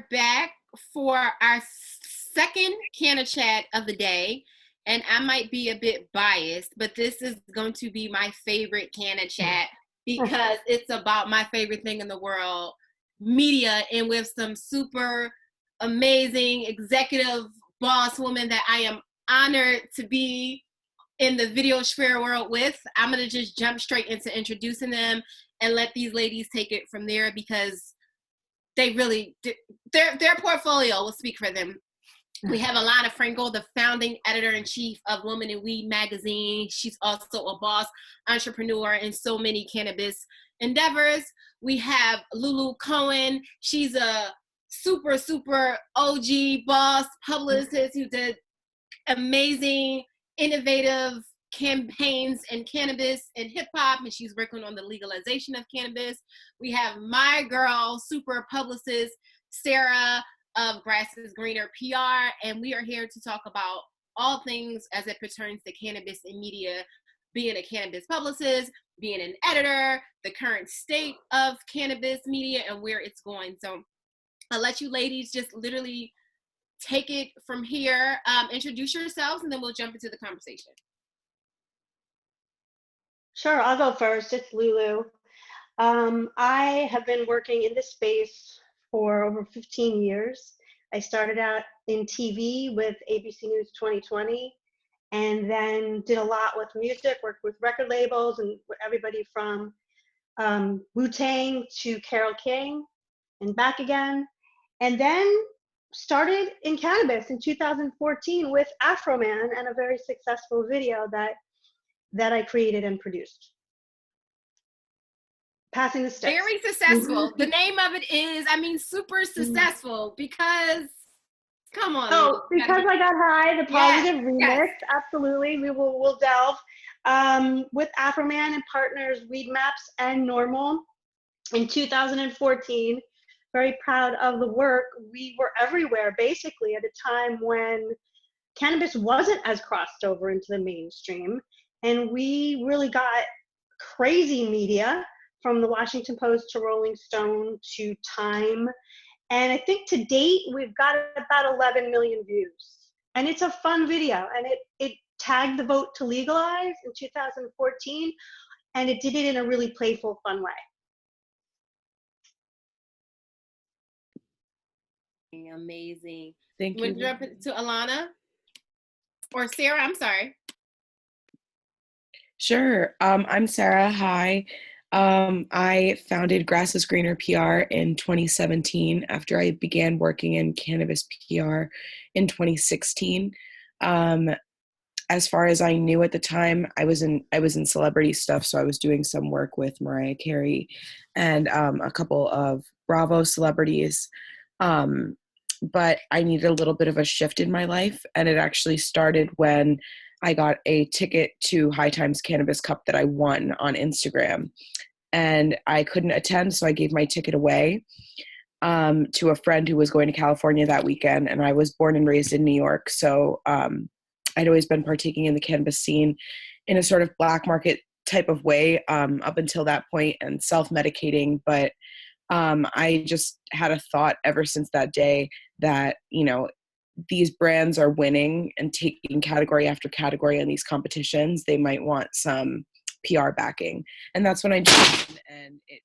back for our second CannaChat of the day, and I might be a bit biased, but this is going to be my favorite CannaChat because it's about my favorite thing in the world, media, and with some super amazing executive boss woman that I am honored to be in the video sphere world with. I'm going to just jump straight into introducing them and let these ladies take it from there because they really, their portfolio will speak for them. We have Elana Frankel, the founding editor-in-chief of Woman in Weed magazine. She's also a boss entrepreneur in so many cannabis endeavors. We have Lulu Cohen. She's a super, super OG boss publicist who did amazing, innovative campaigns in cannabis and hip hop, and she's working on the legalization of cannabis. We have my girl, super publicist, Sarah of Grass is Greener PR, and we are here to talk about all things as it pertains to cannabis and media, being a cannabis publicist, being an editor, the current state of cannabis media, and where it's going. So I'll let you ladies just literally take it from here. Introduce yourselves, and then we'll jump into the conversation. Sure, I'll go first. It's Lulu. I have been working in this space for over 15 years. I started out in TV with ABC News 2020, and then did a lot with music, worked with record labels and everybody from Wu-Tang to Carole King and back again. And then started in cannabis in 2014 with Afro Man and a very successful video that I created and produced. Passing the steps. Very successful. The name of it is, I mean, super successful because, come on. Oh, because I got high, the positive remix. Yes. Absolutely. We'll delve. With Afro Man and partners, Weed Maps and Normal in 2014. Very proud of the work. We were everywhere, basically, at a time when cannabis wasn't as crossed over into the mainstream. And we really got crazy media from the Washington Post to Rolling Stone to Time. And I think to date, we've got about 11 million views. And it's a fun video. And it tagged the vote to legalize in 2014. And it did it in a really playful, fun way. Amazing. Thank you. We'll jump to Elana or Sarah. I'm sorry. Sure. I'm Sarah. Hi. I founded Grass is Greener PR in 2017 after I began working in cannabis PR in 2016. As far as I knew at the time, I was in celebrity stuff, so I was doing some work with Mariah Carey and a couple of Bravo celebrities. But I needed a little bit of a shift in my life, and it actually started when I got a ticket to High Times Cannabis Cup that I won on Instagram, and I couldn't attend, so I gave my ticket away to a friend who was going to California that weekend, and I was born and raised in New York, so I'd always been partaking in the cannabis scene in a sort of black market type of way up until that point and self-medicating, but I just had a thought ever since that day that, you know, these brands are winning and taking category after category in these competitions. They might want some PR backing. And that's when I joined, and it,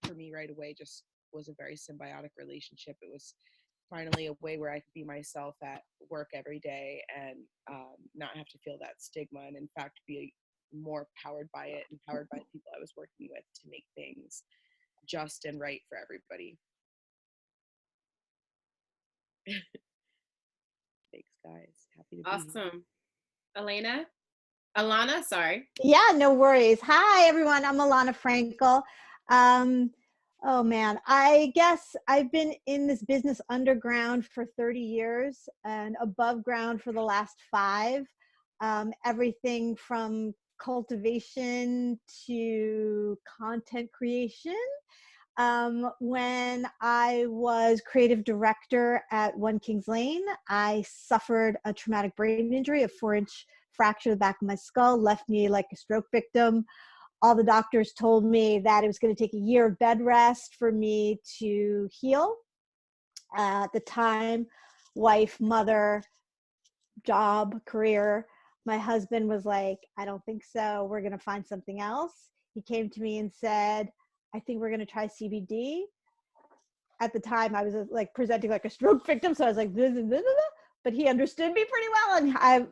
for me right away, just was a very symbiotic relationship. It was finally a way where I could be myself at work every day and not have to feel that stigma, and in fact be more powered by it and powered by the people I was working with to make things just and right for everybody. Thanks, guys. Happy to be Awesome. Elana, sorry. Yeah, no worries. Hi, everyone. I'm Elana Frankel. Oh, man. I guess I've been in this business underground for 30 years and above ground for the last 5. Everything from cultivation to content creation. When I was creative director at One Kings Lane, I suffered a traumatic brain injury, a 4-inch fracture of the back of my skull, left me like a stroke victim. All the doctors told me that it was going to take a year of bed rest for me to heal. At the time, wife, mother, job, career. My husband was like, I don't think so. We're going to find something else. He came to me and said, I think we're going to try CBD. At the time, I was like presenting like a stroke victim. So I was like, blah, blah, blah, blah. But he understood me pretty well. And I'm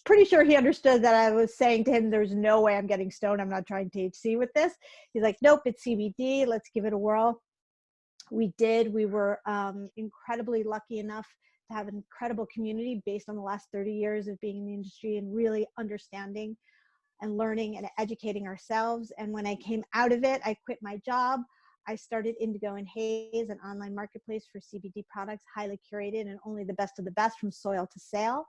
pretty sure he understood that I was saying to him, there's no way I'm getting stoned. I'm not trying THC with this. He's like, nope, it's CBD. Let's give it a whirl. We did. We were incredibly lucky enough to have an incredible community based on the last 30 years of being in the industry and really understanding and learning and educating ourselves. And when I came out of it, I quit my job. I started Indigo and Haze, an online marketplace for CBD products, highly curated and only the best of the best from soil to sale.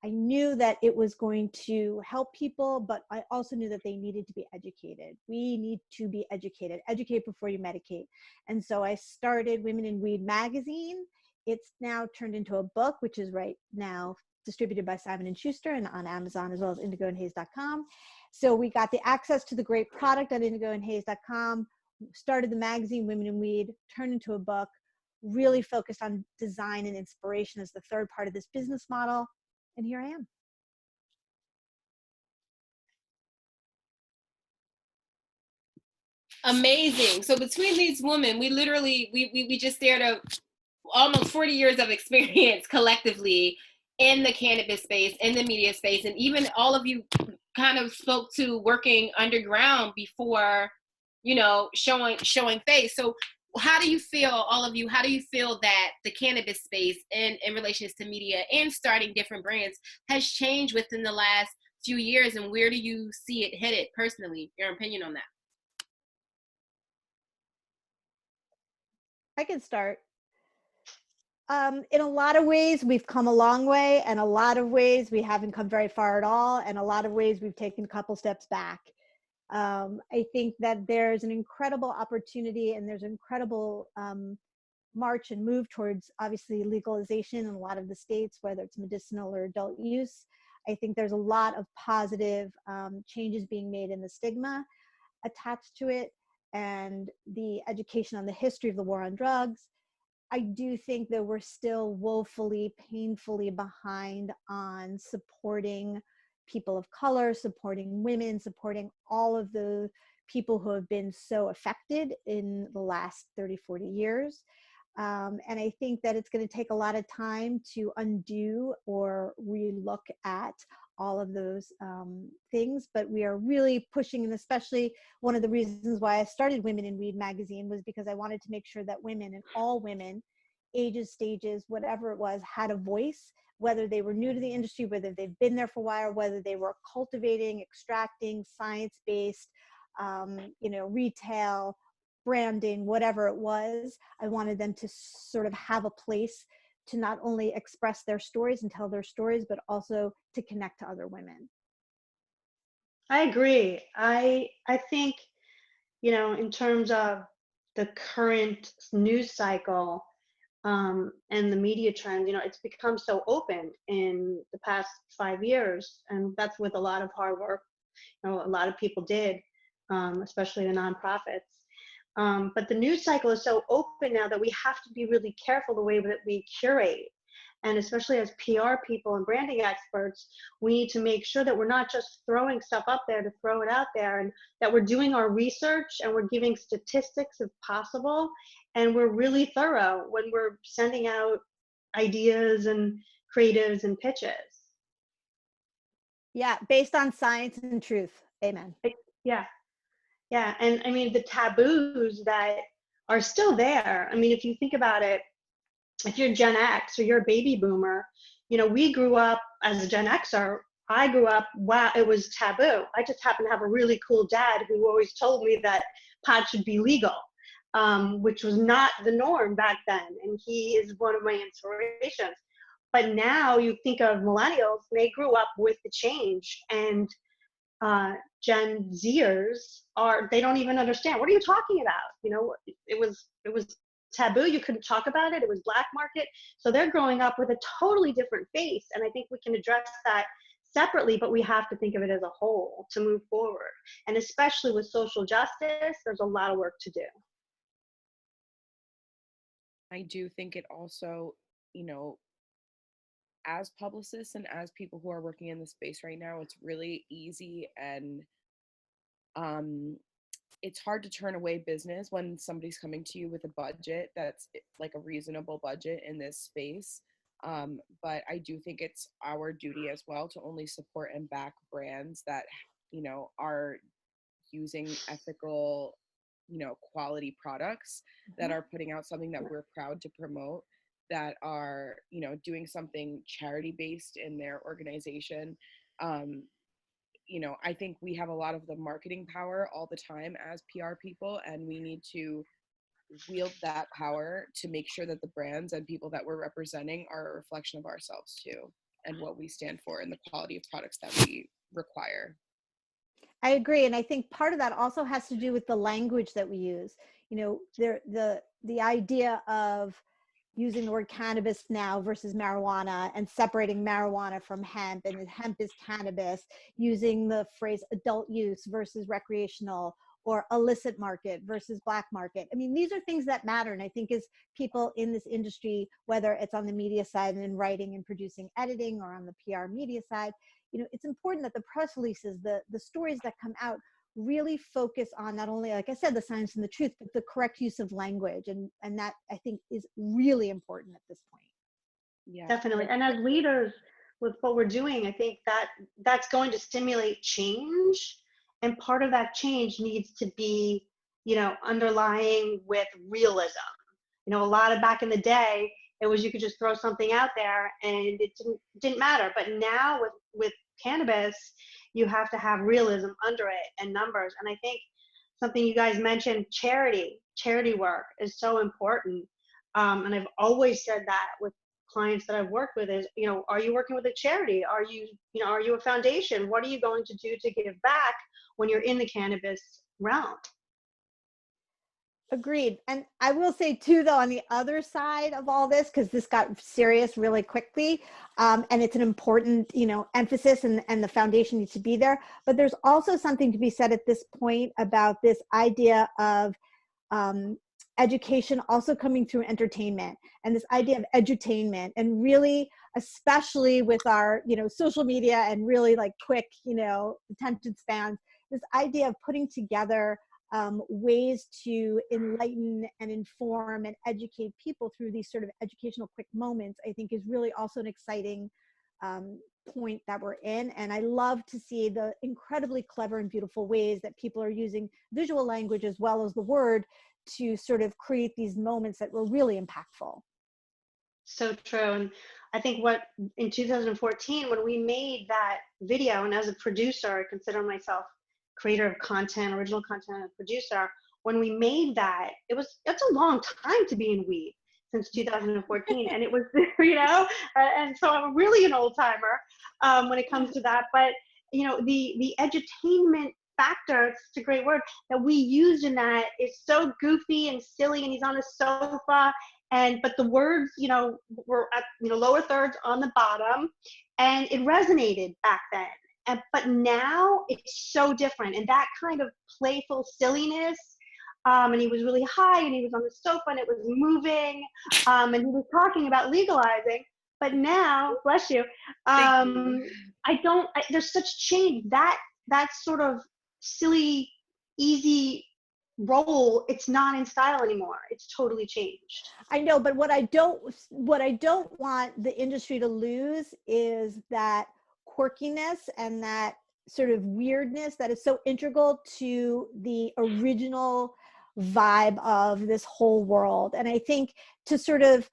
I knew that it was going to help people, but I also knew that they needed to be educated. We need to be educated. Educate before you medicate. And so I started Women in Weed magazine. It's now turned into a book, which is right now distributed by Simon & Schuster and on Amazon, as well as indigoandhaze.com. So we got the access to the great product on indigoandhaze.com, started the magazine Women in Weed, turned into a book, really focused on design and inspiration as the third part of this business model. And here I am. Amazing. So between these women, we literally, we just stared at almost 40 years of experience collectively in the cannabis space, in the media space, and even all of you kind of spoke to working underground before, you know, showing face. So how do you feel, all of you, how do you feel that the cannabis space in relations to media and starting different brands has changed within the last few years, and where do you see it headed personally? Your opinion on that? I can start. In a lot of ways, we've come a long way, and a lot of ways we haven't come very far at all, and a lot of ways we've taken a couple steps back. I think that there's an incredible opportunity and there's an incredible march and move towards obviously legalization in a lot of the states, whether it's medicinal or adult use. I think there's a lot of positive changes being made in the stigma attached to it and the education on the history of the war on drugs. I do think that we're still woefully, painfully behind on supporting people of color, supporting women, supporting all of the people who have been so affected in the last 30, 40 years. And I think that it's going to take a lot of time to undo or relook at all of those things, but we are really pushing, and especially one of the reasons why I started Women in Weed magazine was because I wanted to make sure that women, and all women, ages, stages, whatever it was, had a voice, whether they were new to the industry, whether they've been there for a while, whether they were cultivating, extracting, science-based, retail, branding, whatever it was. I wanted them to sort of have a place to not only express their stories and tell their stories, but also to connect to other women. I agree. I think, in terms of the current news cycle and the media trends, it's become so open in the past 5 years, and that's with a lot of hard work. A lot of people did, especially the nonprofits. But the news cycle is so open now that we have to be really careful the way that we curate. And especially as PR people and branding experts, we need to make sure that we're not just throwing stuff up there to throw it out there, and that we're doing our research and we're giving statistics if possible. And we're really thorough when we're sending out ideas and creatives and pitches. Yeah, based on science and truth. Amen. Yeah. Yeah. And I mean, the taboos that are still there. I mean, if you think about it, if you're Gen X or you're a baby boomer, we grew up as a Gen Xer. I grew up, wow, it was taboo. I just happened to have a really cool dad who always told me that pot should be legal, which was not the norm back then. And he is one of my inspirations. But now you think of millennials, they grew up with the change, and Gen Zers they don't even understand. What are you talking about? It was taboo. You couldn't talk about it. It was black market. So they're growing up with a totally different face. And I think we can address that separately, but we have to think of it as a whole to move forward. And especially with social justice, there's a lot of work to do. I do think it also, you know, as publicists and as people who are working in the space right now, it's really easy and um, it's hard to turn away business when somebody's coming to you with a budget that's like a reasonable budget in this space. But I do think it's our duty as well to only support and back brands that, you know, are using ethical, you know, quality products, that are putting out something that we're proud to promote, that are, you know, doing something charity based in their organization. Um, you know, I think we have a lot of the marketing power all the time as PR people, and we need to wield that power to make sure that the brands and people that we're representing are a reflection of ourselves too, and what we stand for and the quality of products that we require. I agree, and I think part of that also has to do with the language that we use. You know, the idea of using the word cannabis now versus marijuana, and separating marijuana from hemp, and hemp is cannabis, using the phrase adult use versus recreational, or illicit market versus black market. I mean, these are things that matter. And I think as people in this industry, whether it's on the media side and in writing and producing editing, or on the PR media side, you know, it's important that the press releases, the stories that come out, really focus on not only, like I said, the science and the truth, but the correct use of language. And that, I think, is really important at this point. Yeah, Definitely. And as leaders, with what we're doing, I think that that's going to stimulate change. And part of that change needs to be, you know, underlying with realism. You know, a lot of back in the day, it was you could just throw something out there and it didn't matter. But now with cannabis, you have to have realism under it and numbers. And I think something you guys mentioned, charity work is so important. And I've always said that with clients that I've worked with is, you know, are you working with a charity? Are you, you know, are you a foundation? What are you going to do to give back when you're in the cannabis realm? Agreed. And I will say too, though, on the other side of all this, because this got serious really quickly, and it's an important, you know, emphasis, and the foundation needs to be there. But there's also something to be said at this point about this idea of education also coming through entertainment, and this idea of edutainment, and really, especially with our, you know, social media and really like quick, you know, attention spans, this idea of putting together ways to enlighten and inform and educate people through these sort of educational quick moments, I think is really also an exciting point that we're in. And I love to see the incredibly clever and beautiful ways that people are using visual language as well as the word to sort of create these moments that were really impactful. So true. And I think what in 2014, when we made that video, and as a producer, I consider myself creator of content, original content, and producer. When we made that, it's a long time to be in weed, since 2014, and it was, you know, and so I'm really an old timer when it comes to that. But you know, the edutainment factor, it's a great word, that we used in that is so goofy and silly, and he's on a sofa, and but the words, you know, were at, you know, lower thirds on the bottom, and it resonated back then. But now it's so different, and that kind of playful silliness, and he was really high, and he was on the sofa, and it was moving, and he was talking about legalizing. But now, bless you, there's such change. That sort of silly, easy role, it's not in style anymore. It's totally changed. I know, but what I don't want the industry to lose is that quirkiness and that sort of weirdness that is so integral to the original vibe of this whole world. And I think to sort of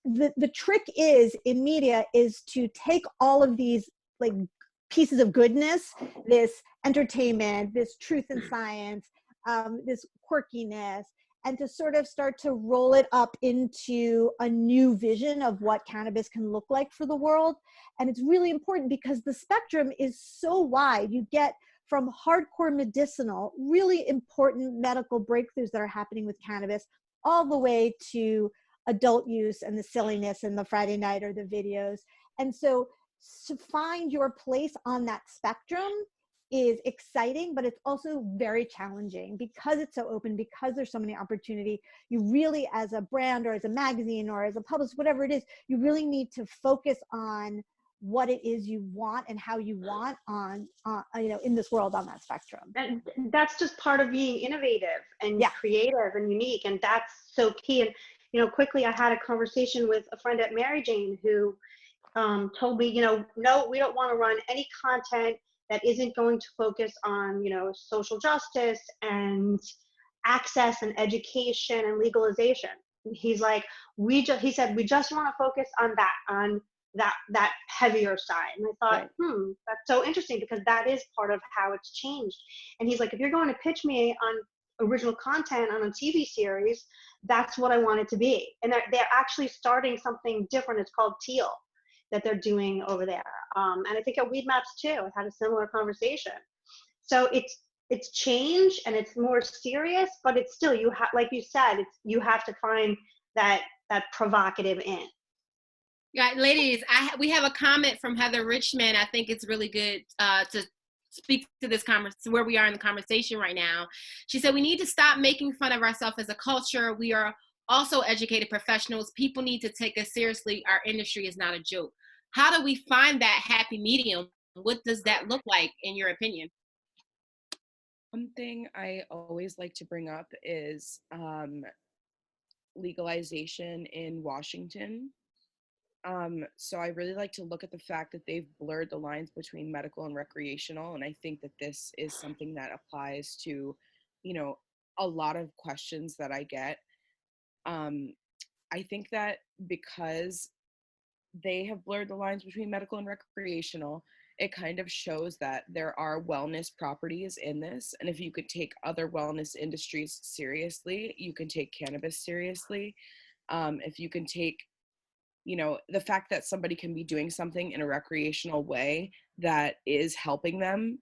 the trick is in media is to take all of these like pieces of goodness, this entertainment, this truth and science, this quirkiness, and to sort of start to roll it up into a new vision of what cannabis can look like for the world. And it's really important because the spectrum is so wide. You get from hardcore medicinal, really important medical breakthroughs that are happening with cannabis, all the way to adult use and the silliness and the Friday night or the videos. And so to find your place on that spectrum is exciting, but it's also very challenging because it's so open, because there's so many opportunity. You really, as a brand or as a magazine or as a publisher, whatever it is, you really need to focus on what it is you want and how you want on in this world on that spectrum. And that's just part of being innovative and creative and unique, and that's so key. And quickly, I had a conversation with a friend at Mary Jane who told me, no, we don't want to run any content that isn't going to focus on, social justice and access and education and legalization. He's like, he said, we just want to focus on that heavier side. And I thought, that's so interesting, because that is part of how it's changed. And he's like, if you're going to pitch me on original content on a TV series, that's what I want it to be. And they're actually starting something different. It's called Teal, that they're doing over there. And I think at Weed Maps too, I had a similar conversation. So it's changed and it's more serious, but it's still, like you said, you have to find that provocative in. Yeah, ladies, we have a comment from Heather Richmond. I think it's really good to speak to this where we are in the conversation right now. She said, we need to stop making fun of ourselves as a culture. We are also educated professionals. People need to take us seriously. Our industry is not a joke. How do we find that happy medium? What does that look like, in your opinion? One thing I always like to bring up is legalization in Washington. So I really like to look at the fact that they've blurred the lines between medical and recreational. And I think that this is something that applies to, a lot of questions that I get. I think that because they have blurred the lines between medical and recreational, it kind of shows that there are wellness properties in this. And if you could take other wellness industries seriously, you can take cannabis seriously. If you can take, the fact that somebody can be doing something in a recreational way that is helping them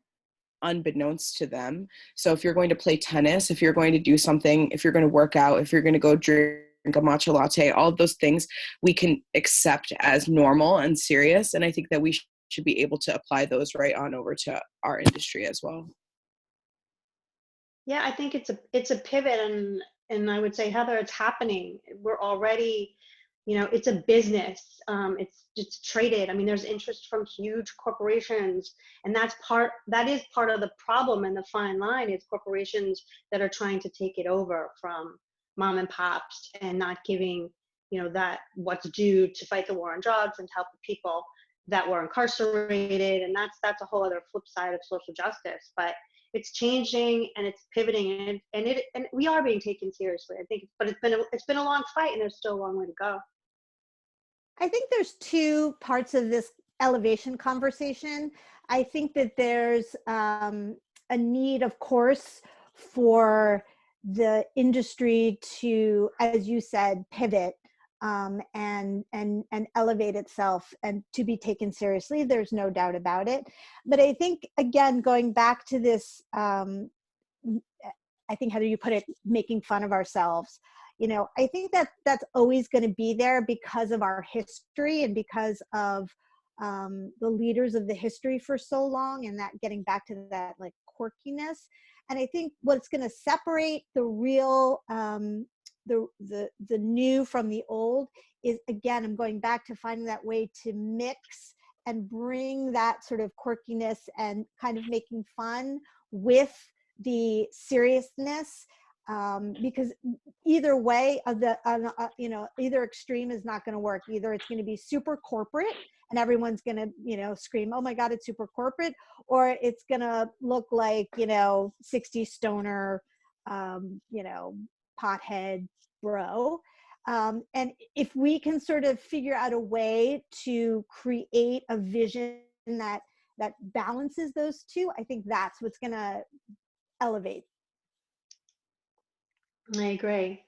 unbeknownst to them. So if you're going to play tennis, if you're going to do something, if you're going to work out, if you're going to go drink a matcha latte, all of those things we can accept as normal and serious. And I think that we should be able to apply those right on over to our industry as well. Yeah, I think it's a pivot, and I would say, Heather, it's happening. We're already, it's a business. It's traded. I mean, there's interest from huge corporations, and that is part of the problem. And the fine line is corporations that are trying to take it over from mom and pops and not giving, that what's due to fight the war on drugs and help the people that were incarcerated. And that's a whole other flip side of social justice. But it's changing and it's pivoting, and we are being taken seriously, I think. But it's been a long fight, and there's still a long way to go. I think there's two parts of this elevation conversation. I think that there's a need, of course, for the industry to, as you said, pivot and elevate itself and to be taken seriously. There's no doubt about it. But I think, again, going back to this, I think, Heather, you put it, making fun of ourselves. I think that that's always going to be there because of our history and because of the leaders of the history for so long, and that getting back to that like quirkiness. And I think what's going to separate the real, the new from the old is, again, I'm going back to finding that way to mix and bring that sort of quirkiness and kind of making fun with the seriousness. Because either way of either extreme is not going to work. Either it's going to be super corporate and everyone's going to, scream, oh my God, it's super corporate, or it's going to look like, 60 stoner, pothead bro. And if we can sort of figure out a way to create a vision that balances those two, I think that's what's going to elevate. I agree.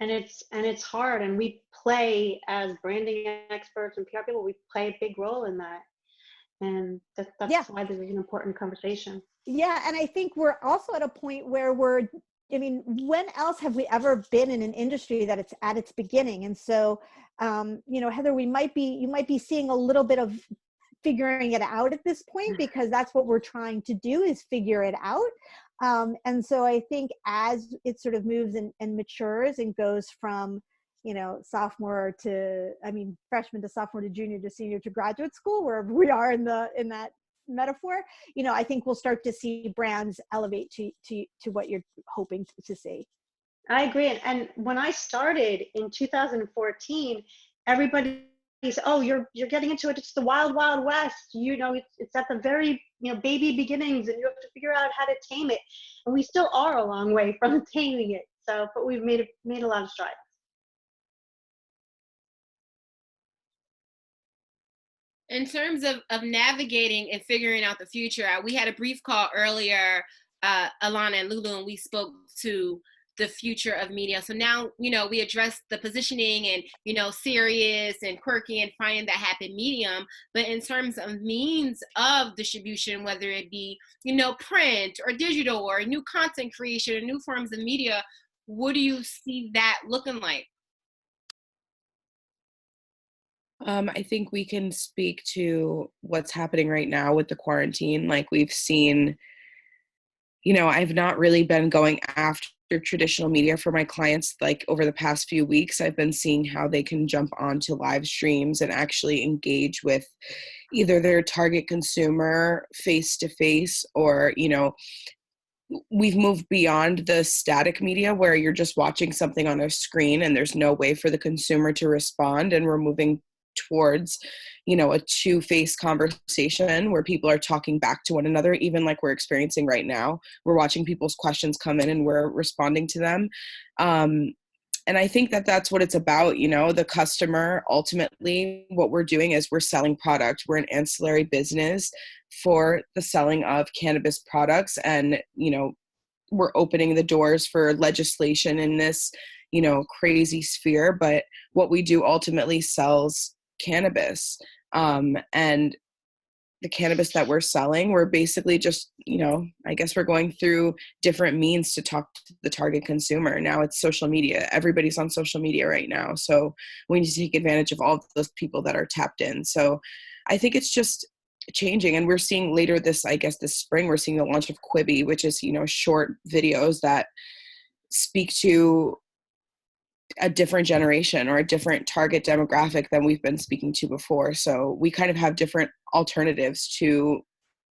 And it's hard, and we play, as branding experts and PR people, we play a big role in that. And that's why this is an important conversation. Yeah. And I think we're also at a point where when else have we ever been in an industry that it's at its beginning? And so, Heather, you might be seeing a little bit of figuring it out at this point, because that's what we're trying to do, is figure it out. And so I think as it sort of moves and matures and goes from, sophomore to, freshman to sophomore to junior to senior to graduate school, wherever we are in that metaphor, I think we'll start to see brands elevate to what you're hoping to see. I agree. And when I started in 2014, everybody said, "Oh, you're getting into it. It's the wild, wild west. It's at the very, baby beginnings, and you have to figure out how to tame it." And we still are a long way from taming it. So, but we've made a lot of strides. In terms of navigating and figuring out the future, we had a brief call earlier, Elana and Lulu, and we spoke to the future of media. So now, we addressed the positioning and, serious and quirky and finding that happy medium. But in terms of means of distribution, whether it be, print or digital or new content creation or new forms of media, what do you see that looking like? I think we can speak to what's happening right now with the quarantine. Like we've seen, I've not really been going after traditional media for my clients. Like over the past few weeks, I've been seeing how they can jump onto live streams and actually engage with either their target consumer face to face, or, we've moved beyond the static media where you're just watching something on a screen and there's no way for the consumer to respond. And we're moving towards, a two-faced conversation where people are talking back to one another, even like we're experiencing right now. We're watching people's questions come in and we're responding to them. And I think that that's what it's about, the customer. Ultimately, what we're doing is we're selling product. We're an ancillary business for the selling of cannabis products. And, we're opening the doors for legislation in this, crazy sphere. But what we do ultimately sells cannabis. And the cannabis that we're selling, we're basically just, I guess we're going through different means to talk to the target consumer. Now it's social media. Everybody's on social media right now. So we need to take advantage of all of those people that are tapped in. So I think it's just changing. And we're seeing later this spring, we're seeing the launch of Quibi, which is, short videos that speak to a different generation or a different target demographic than we've been speaking to before. So we kind of have different alternatives to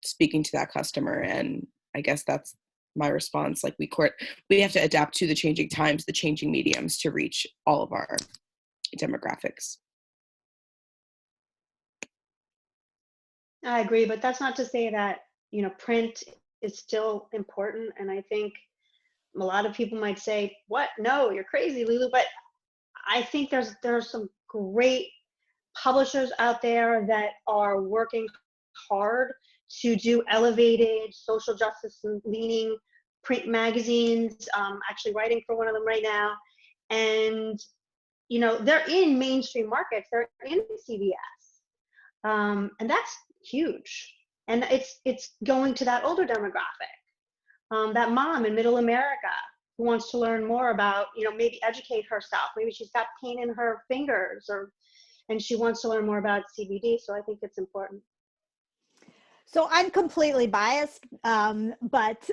speaking to that customer. And I guess that's my response. Like we have to adapt to the changing times, the changing mediums to reach all of our demographics. I agree, but that's not to say that, print is still important. And I think a lot of people might say, "What? No, you're crazy, Lulu." But I think there are some great publishers out there that are working hard to do elevated social justice leaning print magazines. Actually writing for one of them right now. And, they're in mainstream markets. They're in CVS. And that's huge. And it's going to that older demographic. That mom in middle America who wants to learn more about, maybe educate herself. Maybe she's got pain in her fingers and she wants to learn more about CBD. So I think it's important. So I'm completely biased, but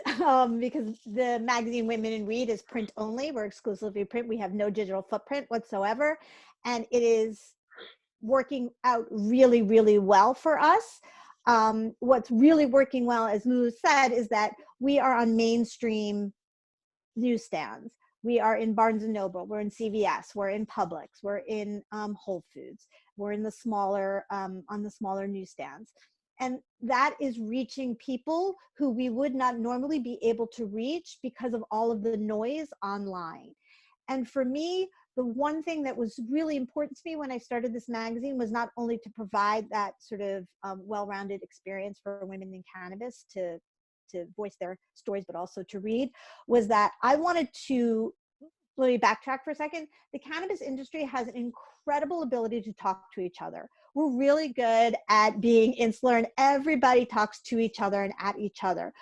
because the magazine Women in Weed is print only, we're exclusively print. We have no digital footprint whatsoever. And it is working out really, really well for us. What's really working well, as Lulu said, is that we are on mainstream newsstands. We are in Barnes and Noble, we're in CVS, we're in Publix, we're in Whole Foods, we're in the smaller, on the smaller newsstands. And that is reaching people who we would not normally be able to reach because of all of the noise online. And for me, the one thing that was really important to me when I started this magazine was not only to provide that sort of well-rounded experience for women in cannabis to voice their stories, but also to read, was that I wanted to, let me backtrack for a second. The cannabis industry has an incredible ability to talk to each other. We're really good at being insular and everybody talks to each other and at each other.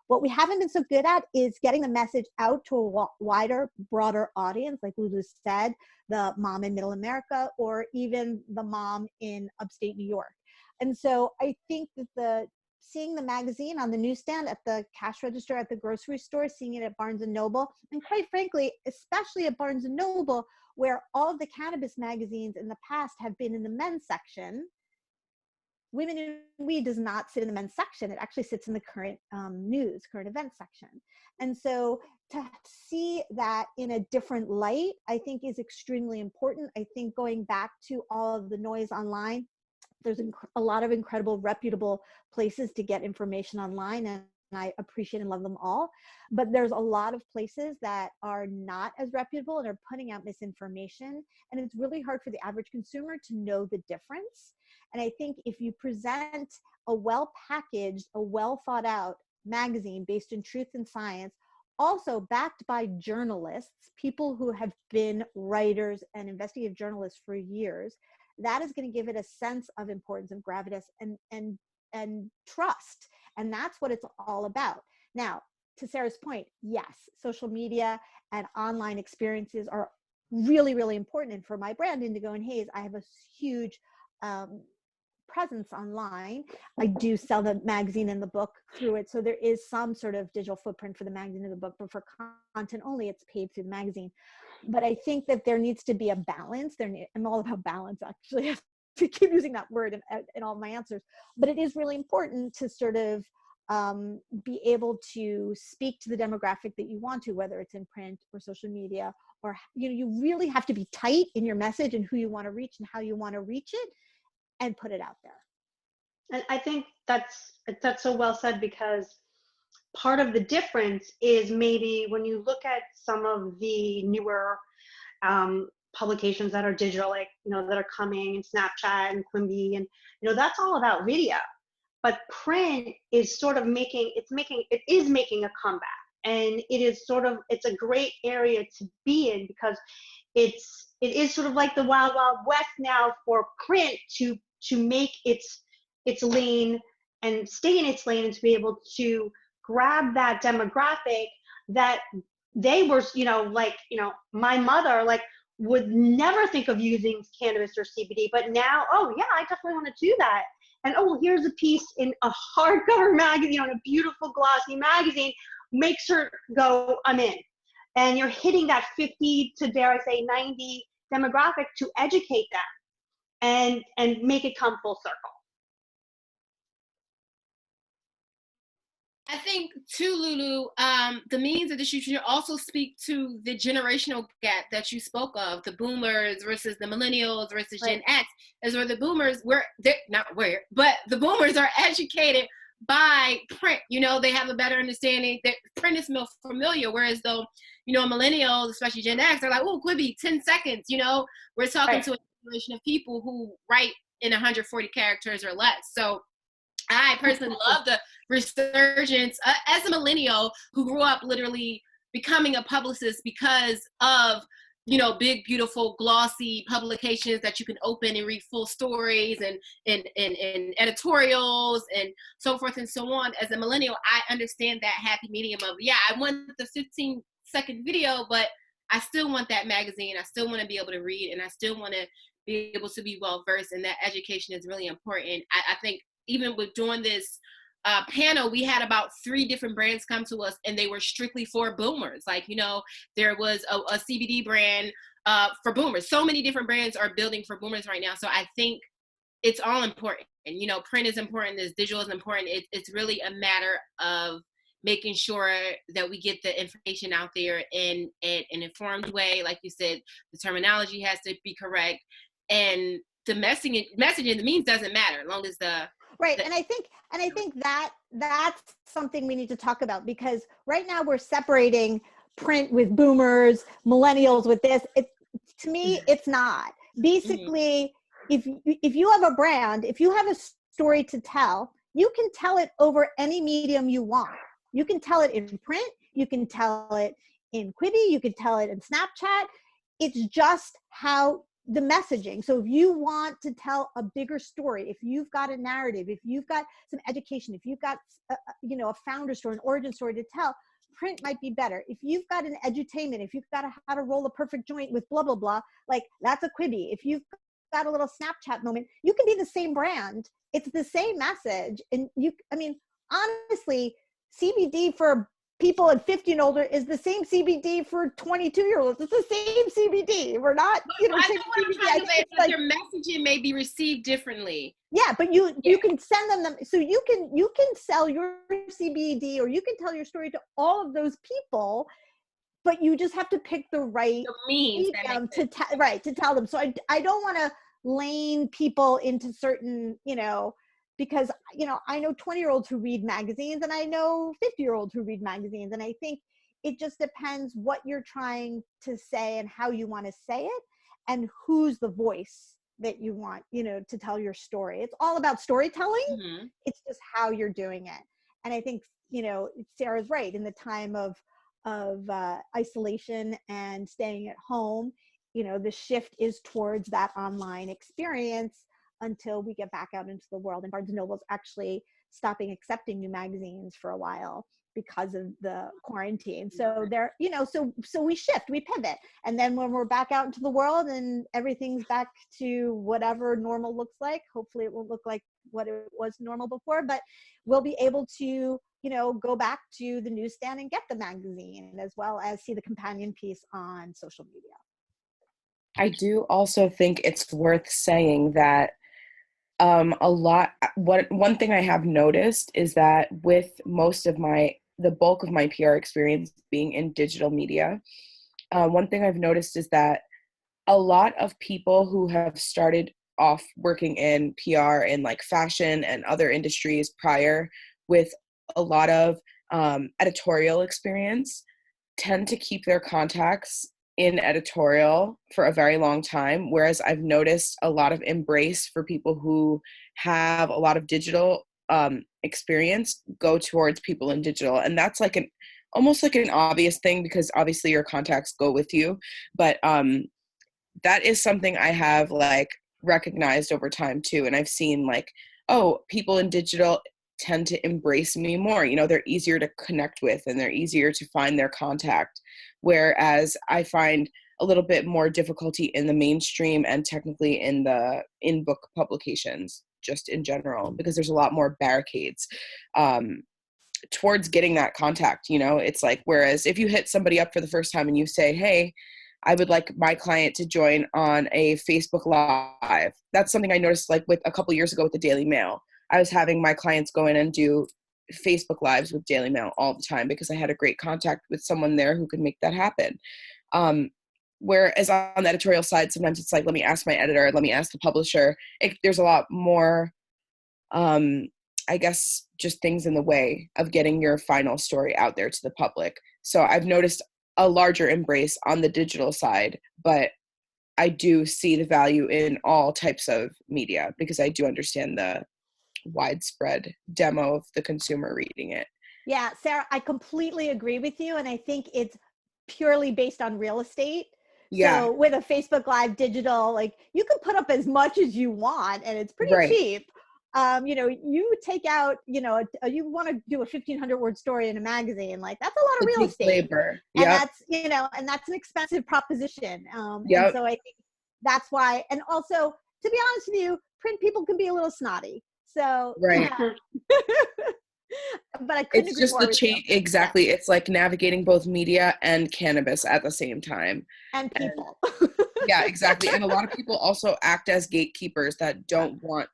What we haven't been so good at is getting the message out to a wider, broader audience, like Lulu said, the mom in middle America, or even the mom in upstate New York. And so I think that seeing the magazine on the newsstand, at the cash register, at the grocery store, seeing it at Barnes and Noble, and quite frankly, especially at Barnes and Noble, where all of the cannabis magazines in the past have been in the men's section, Women in Weed does not sit in the men's section. It actually sits in the current news, current events section. And so to see that in a different light, I think is extremely important. I think going back to all of the noise online, there's a lot of incredible, reputable places to get information online, and I appreciate and love them all. But there's a lot of places that are not as reputable and are putting out misinformation. And it's really hard for the average consumer to know the difference. And I think if you present a well-packaged, a well-thought-out magazine based in truth and science, also backed by journalists, people who have been writers and investigative journalists for years, that is going to give it a sense of importance, of gravitas, and trust. And that's what it's all about. Now, to Sarah's point, yes, social media and online experiences are really, really important. And for my brand, Indigo and Haze, I have a huge presence online. I do sell the magazine and the book through it. So there is some sort of digital footprint for the magazine and the book, but for content only, it's paid through the magazine. But I think that there needs to be a balance. I'm all about balance, actually. I keep using that word in all my answers. But it is really important to sort of be able to speak to the demographic that you want to, whether it's in print or social media, or you really have to be tight in your message and who you want to reach and how you want to reach it, and put it out there. And I think that's so well said, because part of the difference is maybe when you look at some of the newer publications that are digital, like, that are coming, and Snapchat and Quibi, and, that's all about video. But print is sort of making a comeback. And it's a great area to be in, because it is sort of like the wild, wild west now for print to make its lane and stay in its lane, and to be able to grab that demographic that they were, my mother, would never think of using cannabis or CBD, but now, oh yeah, I definitely want to do that. And oh, here's a piece in a hardcover magazine, on a beautiful glossy magazine, makes her go, I'm in. And you're hitting that 50 to, dare I say, 90 demographic to educate them and make it come full circle. I think too, Lulu, the means of distribution also speak to the generational gap that you spoke of, the boomers versus the millennials versus Gen X, is where the boomers the boomers are educated by print. They have a better understanding that print is more familiar, whereas though, millennials, especially Gen X, are like, oh, Quibi, 10 seconds, we're talking to a generation of people who write in 140 characters or less. So I personally love the resurgence as a millennial who grew up literally becoming a publicist because of, big, beautiful, glossy publications that you can open and read full stories and editorials and so forth and so on. As a millennial, I understand that happy medium of, I want the 15-second video, but I still want that magazine. I still want to be able to read, and I still want to be able to be well-versed, and that education is really important. I think even with doing this panel, we had about 3 different brands come to us, and they were strictly for boomers. There was a CBD brand for boomers. So many different brands are building for boomers right now. So I think it's all important. And, print is important. This digital is important. It's really a matter of making sure that we get the information out there in an informed way. Like you said, the terminology has to be correct, and the messaging, the means doesn't matter, as long as and I think that's something we need to talk about, because right now we're separating print with boomers, millennials with this. To me, it's not. Basically, if you have a brand, if you have a story to tell, you can tell it over any medium you want. You can tell it in print, you can tell it in Quibi, you can tell it in Snapchat. It's just how the messaging. So if you want to tell a bigger story, if you've got a narrative, if you've got some education, if you've got a founder story, an origin story to tell, print might be better. If you've got an edutainment, if you've got how to roll a perfect joint with blah blah blah, that's a Quibi. If you've got a little Snapchat moment. You can be the same brand. It's the same message. And honestly, CBD for people at 50 and older is the same CBD for 22-year-olds. It's the same CBD. We're not, I know what I'm CBD. trying to say, but your messaging may be received differently. Yeah, but you can send them, so you can sell your CBD, or you can tell your story to all of those people, but you just have to pick the right medium to tell them. So I don't want to lane people into certain, because I know 20-year-olds who read magazines, and I know 50-year-olds who read magazines, and I think it just depends what you're trying to say and how you want to say it, and who's the voice that you want, to tell your story. It's all about storytelling. Mm-hmm. It's just how you're doing it. And I think, Sarah's right. In the time of isolation and staying at home, the shift is towards that online experience until we get back out into the world. And Barnes & Noble's actually stopping accepting new magazines for a while because of the quarantine. So they're, so we shift, we pivot. And then when we're back out into the world and everything's back to whatever normal looks like, hopefully it won't look like what it was normal before, but we'll be able to, go back to the newsstand and get the magazine, as well as see the companion piece on social media. I do also think it's worth saying that one thing I have noticed is that with most of the bulk of my PR experience being in digital media, one thing I've noticed is that a lot of people who have started off working in PR in like fashion and other industries prior, with a lot of editorial experience, tend to keep their contacts in editorial for a very long time, whereas I've noticed a lot of embrace for people who have a lot of digital experience go towards people in digital. And that's like almost like an obvious thing, because obviously your contacts go with you, but that is something I have like recognized over time too. And I've seen like, oh, people in digital tend to embrace me more. They're easier to connect with and they're easier to find their contact. Whereas I find a little bit more difficulty in the mainstream and technically in book publications, just in general, because there's a lot more barricades towards getting that contact. It's like, whereas if you hit somebody up for the first time and you say, hey, I would like my client to join on a Facebook Live. That's something I noticed like with a couple years ago with the Daily Mail. I was having my clients go in and do Facebook Lives with Daily Mail all the time because I had a great contact with someone there who could make that happen. Whereas on the editorial side, sometimes it's like, let me ask my editor, let me ask the publisher. There's a lot more, I guess, just things in the way of getting your final story out there to the public. So I've noticed a larger embrace on the digital side, but I do see the value in all types of media because I do understand the widespread demo of the consumer reading it. Yeah, Sarah, I completely agree with you. And I think it's purely based on real estate. Yeah. So with a Facebook Live digital, like you can put up as much as you want and it's pretty cheap. You take out, you want to do a 1,500 word story in a magazine, like that's a lot of real estate. Labor. And that's, and that's an expensive proposition. And so I think that's why, and also to be honest with you, print people can be a little snotty. So, but I couldn't it's agree just more the change. Exactly. Yeah. It's like navigating both media and cannabis at the same time. And people. Yeah, exactly. And a lot of people also act as gatekeepers that don't want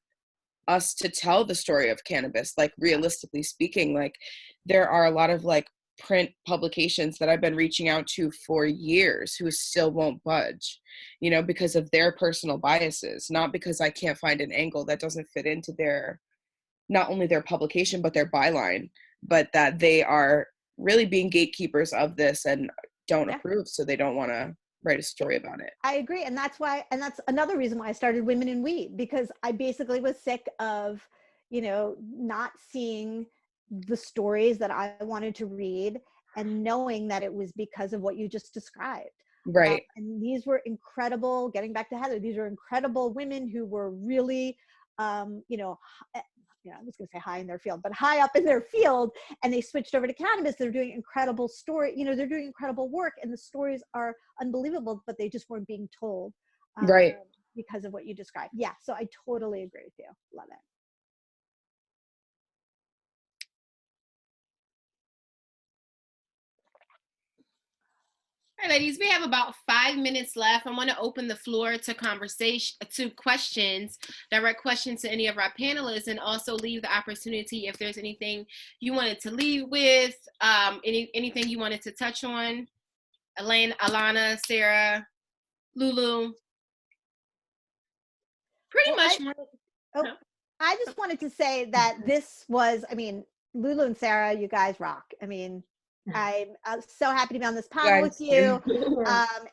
us to tell the story of cannabis. Like realistically speaking, like there are a lot of like print publications that I've been reaching out to for years who still won't budge, because of their personal biases, not because I can't find an angle that doesn't fit into not only their publication, but their byline, but that they are really being gatekeepers of this and don't approve. So they don't want to write a story about it. I agree. And that's another reason why I started Women in Weed, because I basically was sick of, not seeing the stories that I wanted to read and knowing that it was because of what you just described. Right. And these were incredible, getting back to Heather, these were incredible women who were really, I was going to say high in their field, but high up in their field, and they switched over to cannabis. They're doing incredible they're doing incredible work, and the stories are unbelievable, but they just weren't being told. Right. because of what you described. Yeah, so I totally agree with you. Love it. All right, ladies, we have about 5 minutes left. I want to open the floor to conversation, to questions, direct questions to any of our panelists, and also leave the opportunity if there's anything you wanted to leave with, anything you wanted to touch on. Elaine, Elana, Sarah, Lulu. Pretty much more. I just wanted to say that this was, I mean, Lulu and Sarah, you guys rock. I mean, I'm so happy to be on this panel with you,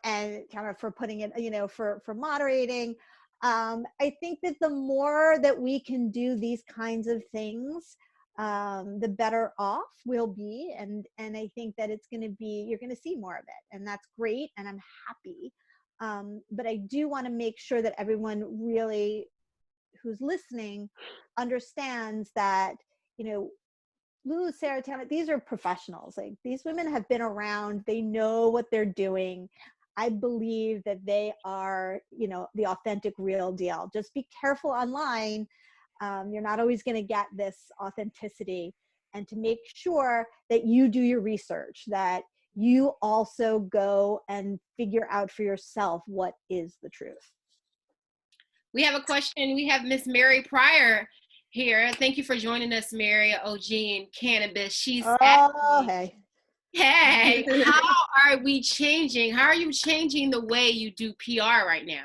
and kind of for putting it, you know, for moderating. I think that the more that we can do these kinds of things, the better off we'll be. And I think that it's going to be, you're going to see more of it, and that's great. And I'm happy. But I do want to make sure that everyone really who's listening understands that, you know, Lulu, Sarah, Tianna, these are professionals. Like, these women have been around, they know what they're doing. I believe that they are, you know, the authentic real deal. Just be careful online. You're not always going to get this authenticity, and to make sure that you do your research, that you also go and figure out for yourself what is the truth. We have a question. We have Miss Mary Pryor here. Thank you for joining us, Mary, OG and Cannabis. She's hey. Hey, how are we changing? How are you changing the way you do PR right now?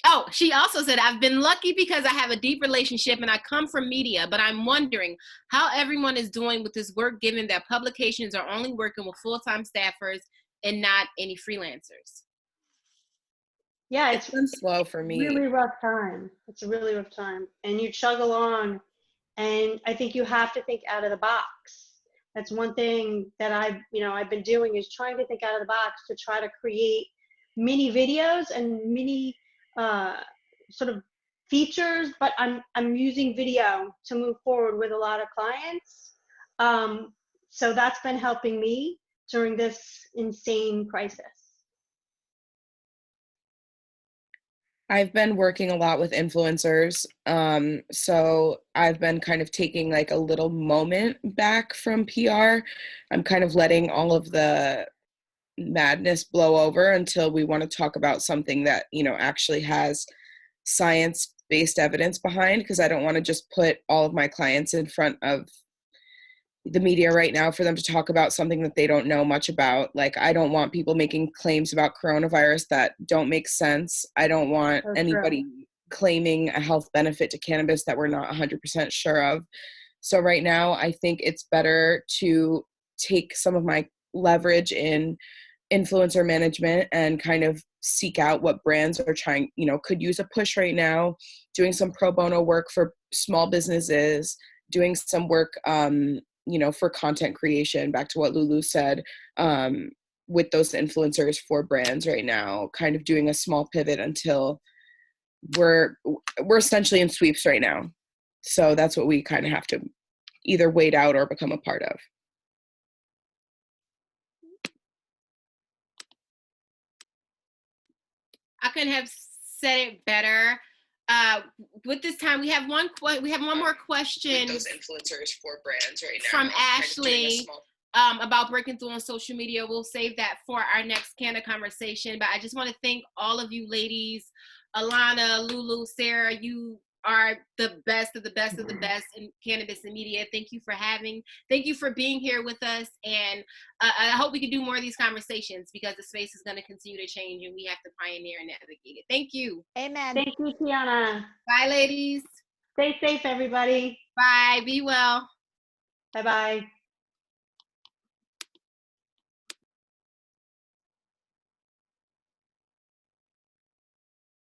Oh, she also said, I've been lucky because I have a deep relationship and I come from media, but I'm wondering how everyone is doing with this work, given that publications are only working with full-time staffers and not any freelancers. Yeah, It's been slow for me. Really rough time. It's a really rough time, and you chug along, and I think you have to think out of the box. That's one thing that I've been doing, is trying to think out of the box to try to create mini videos and mini sort of features. But I'm using video to move forward with a lot of clients. So that's been helping me during this insane crisis. I've been working a lot with influencers. So I've been kind of taking like a little moment back from PR. I'm kind of letting all of the madness blow over until we want to talk about something that, you know, actually has science-based evidence behind, because I don't want to just put all of my clients in front of the media right now for them to talk about something that they don't know much about. Like, I don't want people making claims about coronavirus that don't make sense. I don't want anybody claiming a health benefit to cannabis that we're not 100% sure of. So right now, I think it's better to take some of my leverage in influencer management and kind of seek out what brands are trying, you know, could use a push right now, doing some pro bono work for small businesses, doing some work, you know, for content creation, back to what Lulu said, with those influencers for brands right now, kind of doing a small pivot until we're essentially in sweeps right now. So that's what we kind of have to either wait out or become a part of. I couldn't have said it better. With this time, we have one more question. With those influencers for brands right now. From Ashley, about breaking through on social media. We'll save that for our next Canna conversation. But I just want to thank all of you ladies, Elana, Lulu, Sarah. You are the best of the best of the best in cannabis and media. Thank you for being here with us. And I hope we can do more of these conversations, because the space is going to continue to change and we have to pioneer and navigate it. Thank you. Amen. Thank you, Tianna. Bye, ladies. Stay safe, everybody. Bye. Be well. Bye-bye.